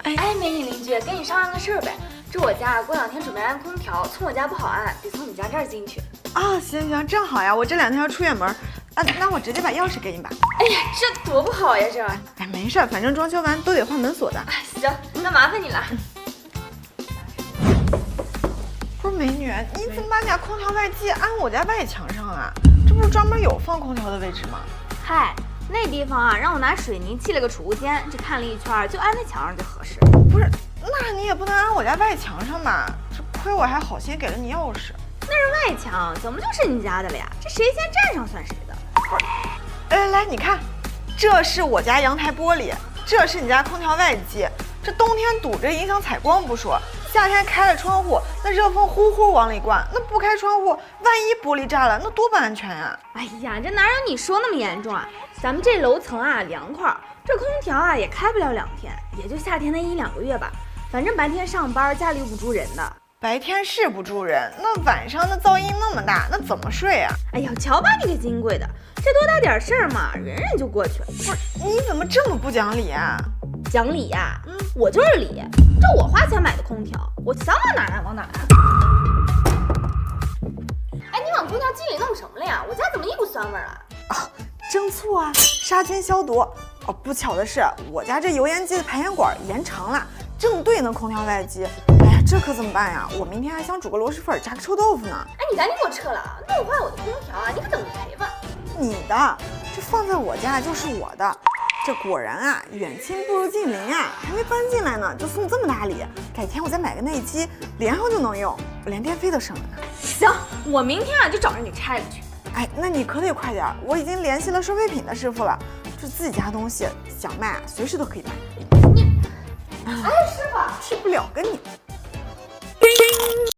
哎，美女邻居，跟你商量个事儿呗。这我家过2天准备安空调，从我家不好安，得从你家这儿进去。啊，行，正好呀，我这2天要出远门，啊，那我直接把钥匙给你吧。哎呀，这多不好呀，这。哎，没事，反正装修完都得换门锁的。行，那麻烦你了。不是美女，你怎么把你家空调外机安我家外墙上啊？这不是专门有放空调的位置吗？嗨，那地方啊，让我拿水泥砌了个储物间，这看了一圈，就安在墙上就合适。不是，那你也不能安我家外墙上吧？这亏我还好心给了你钥匙。那是外墙，怎么就是你家的了呀？这谁先站上算谁的。来，你看，这是我家阳台玻璃，这是你家空调外机。这冬天堵着影响采光不说，夏天开了窗户，那热风呼呼往里灌，那不开窗户，万一玻璃炸了，那多不安全呀！哎呀，这哪有你说那么严重啊？咱们这楼层啊凉快，这空调啊也开不了2天，也就夏天那1-2个月吧。反正白天上班，家里又不住人的。白天是不住人，那晚上那噪音那么大，那怎么睡啊？哎呀，瞧把你给金贵的，这多大点事儿嘛，忍忍就过去了。不是，你怎么这么不讲理啊？讲理呀，我就是理。这我花钱买的空调，我想往哪安往哪安。哎，你往空调机里弄什么了呀？我家怎么一股酸味啊？啊，蒸醋啊，杀菌消毒。哦，不巧的是，我家这油烟机的排烟管延长了，正对那空调外机。哎呀，这可怎么办呀？我明天还想煮个螺蛳粉，炸个臭豆腐呢。哎，你赶紧给我撤了，弄坏我的空调啊！你可等着赔吧。你的，这放在我家就是我的。这果然啊，远亲不如近邻啊！还没搬进来呢，就送这么大礼。改天我再买个内机，连上就能用，我连电费都省了呢。行，我明天啊就找人给拆了去。哎，那你可得快点，我已经联系了收废品的师傅了。这自己家东西想卖啊，随时都可以卖。你，哎，师傅，去不了跟你。